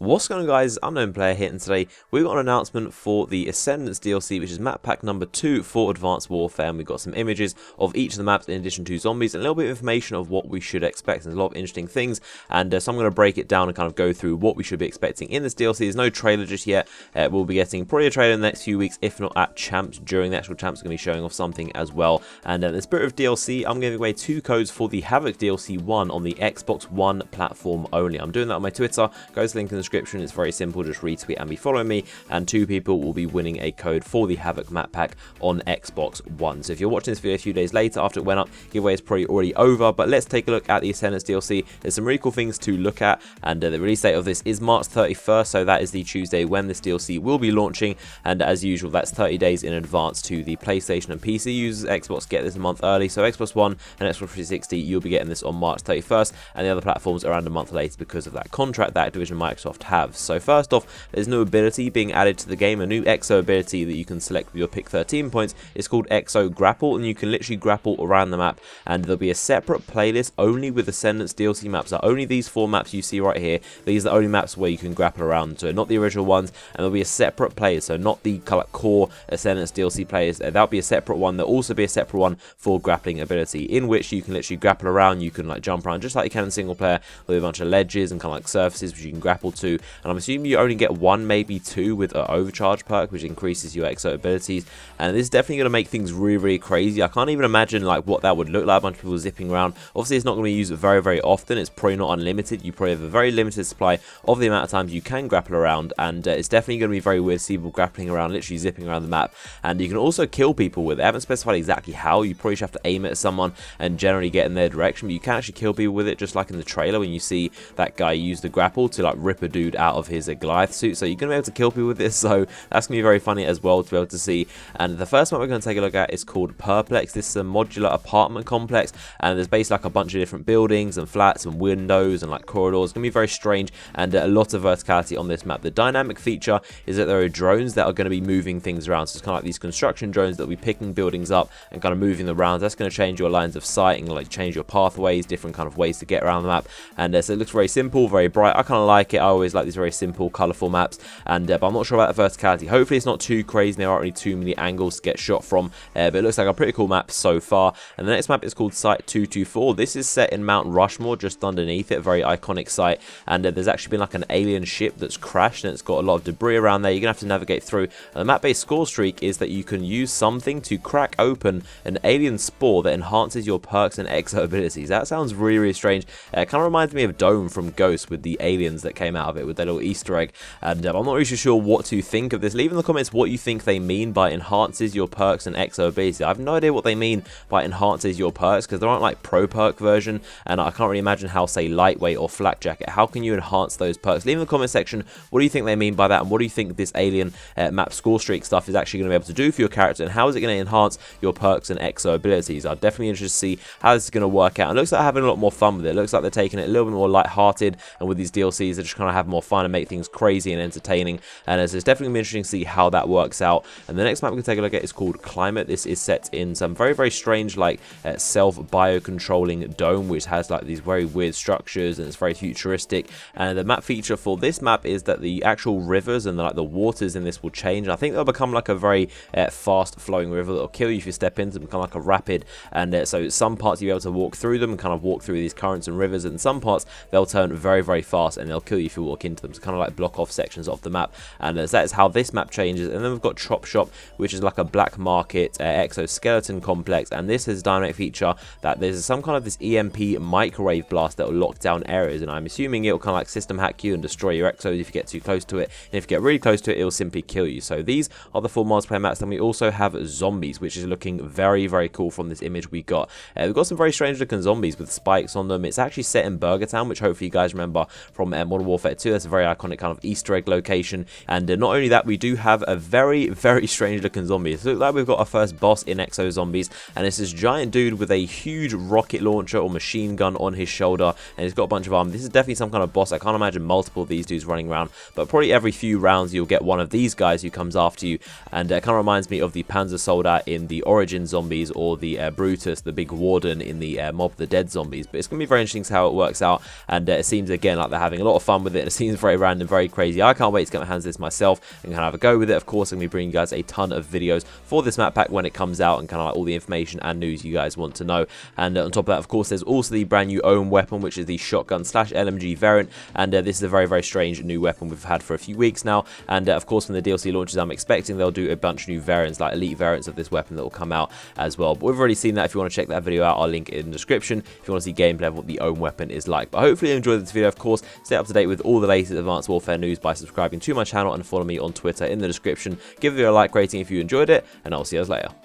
What's going on, guys? Unknown Player here, and today we've got an announcement for the Ascendance DLC, which is map pack number 2 for Advanced Warfare, and we've got some images of each of the maps in addition to zombies, and a little bit of information of what we should expect. There's a lot of interesting things, and so I'm going to break it down and kind of go through what we should be expecting in this DLC. There's no trailer just yet. We'll be getting probably a trailer in the next few weeks, if not at Champs. During the actual Champs, going to be showing off something as well. And in the spirit of DLC, I'm giving away 2 codes for the Havoc DLC 1 on the Xbox One platform only. I'm doing that on my Twitter. Go to the link in the description. It's very simple, just retweet and be following me, and 2 people will be winning a code for the Havoc map pack on Xbox One. So if you're watching this video a few days later after it went up, giveaway is probably already over, but let's take a look at the Ascendance DLC. There's some really cool things to look at, and the release date of this is March 31st, so that is the Tuesday when this DLC will be launching, and as usual, that's 30 days in advance to the PlayStation and PC users. Xbox get this a month early, so Xbox One and Xbox 360, you'll be getting this on March 31st, and the other platforms around a month later because of that contract that Activision and Microsoft have. So first off, there's no ability being added to the game. A new Exo ability that you can select with your pick 13 points is called Exo Grapple, and you can literally grapple around the map, and there'll be a separate playlist only with Ascendance DLC maps. So only these 4 maps you see right here, these are the only maps where you can grapple around, so not the original ones, and there'll be a separate playlist, so not the core Ascendance DLC playlist. That'll be a separate one. There'll also be a separate one for grappling ability, in which you can literally grapple around. You can like jump around just like you can in single player, with a bunch of ledges and kind of like surfaces which you can grapple to, and I'm assuming you only get 1, maybe 2 with an overcharge perk, which increases your Exo abilities, and this is definitely going to make things really crazy. I can't even imagine like what that would look like, a bunch of people zipping around. Obviously it's not going to be used very often. It's probably not unlimited. You probably have a very limited supply of the amount of times you can grapple around, and it's definitely going to be very weird to see people grappling around, literally zipping around the map. And you can also kill people with it. I haven't specified exactly how. You probably just have to aim it at someone and generally get in their direction, but you can actually kill people with it, just like in the trailer when you see that guy use the grapple to like rip a dude out of his Goliath suit. So you're going to be able to kill people with this, so that's going to be very funny as well to be able to see. And the first map we're going to take a look at is called Perplex. This is a modular apartment complex, and there's basically like a bunch of different buildings and flats and windows and like corridors. It's going to be very strange, and a lot of verticality on this map. The dynamic feature is that there are drones that are going to be moving things around, so it's kind of like these construction drones that will be picking buildings up and kind of moving them around. That's going to change your lines of sight and like change your pathways, different kind of ways to get around the map. And so it looks very simple, very bright. I kind of like it. I always like these very simple, colourful maps, and but I'm not sure about the verticality. Hopefully it's not too crazy. There aren't really too many angles to get shot from, but it looks like a pretty cool map so far. And the next map is called Site 224. This is set in Mount Rushmore, just underneath it, a very iconic site, and there's actually been like an alien ship that's crashed, and it's got a lot of debris around there. You're gonna have to navigate through, and the map-based score streak is that you can use something to crack open an alien spore that enhances your perks and exo abilities. That sounds really strange. It kind of reminds me of Dome from Ghost with the aliens that came out of it with their little Easter egg, and I'm not really sure what to think of this. Leave in the comments what you think they mean by enhances your perks and exo abilities. I have no idea what they mean by enhances your perks, because there aren't like pro perk version, and I can't really imagine how, say, lightweight or flak jacket, how can you enhance those perks? Leave in the comment section what do you think they mean by that, and what do you think this alien map score streak stuff is actually going to be able to do for your character, and how is it going to enhance your perks and exo abilities? I'm definitely interested to see how this is going to work out. It looks like they're having a lot more fun with it. It looks like they're taking it a little bit more light-hearted, and with these DLCs they're just kind of have more fun and make things crazy and entertaining, and so it's definitely going to be interesting to see how that works out. And the next map we can take a look at is called Climate. This is set in some very strange like self-bio-controlling dome, which has like these very weird structures, and it's very futuristic. And the map feature for this map is that the actual rivers and the waters in this will change. I think they'll become like a very fast flowing river that'll kill you if you step into them, become like a rapid, and so some parts you'll be able to walk through them and kind of walk through these currents and rivers, and some parts they'll turn very fast and they'll kill you if you walk into them. So kind of like block off sections of the map, and that is how this map changes. And then we've got Chop Shop, which is like a black market exoskeleton complex, and this has a dynamic feature that there's some kind of this EMP microwave blast that will lock down areas, and I'm assuming it will kind of like system hack you and destroy your exos if you get too close to it, and if you get really close to it, it will simply kill you. So these are the 4 multiplayer maps. Then we also have zombies, which is looking very cool from this image we got. We've got some very strange looking zombies with spikes on them. It's actually set in Burger Town, which hopefully you guys remember from Modern Warfare 2. That's a very iconic kind of Easter egg location. And not only that, we do have a very strange looking zombie. So it looks like we've got our first boss in Exo Zombies, and it's this giant dude with a huge rocket launcher or machine gun on his shoulder, and he's got a bunch of armor. This is definitely some kind of boss. I can't imagine multiple of these dudes running around, but probably every few rounds you'll get one of these guys who comes after you, and it kind of reminds me of the Panzer Soldat in the Origin Zombies, or the Brutus, the big warden in the Mob of the Dead Zombies. But it's going to be very interesting to see how it works out, and it seems again like they're having a lot of fun with it, and it seems very random, very crazy. I can't wait to get my hands on this myself and kind of have a go with it. Of course, I'm going to be bringing you guys a ton of videos for this map pack when it comes out, and kind of like all the information and news you guys want to know. And on top of that, of course, there's also the brand new own weapon, which is the shotgun / LMG variant. And this is a very, very strange new weapon we've had for a few weeks now. And of course, when the DLC launches, I'm expecting they'll do a bunch of new variants, like elite variants of this weapon that will come out as well. But we've already seen that. If you want to check that video out, I'll link it in the description if you want to see gameplay of what the own weapon is like. But hopefully you enjoyed this video. Of course, stay up to date with all the latest Advanced Warfare news by subscribing to my channel and follow me on Twitter in the description. Give the video a like rating if you enjoyed it, and I'll see you guys later.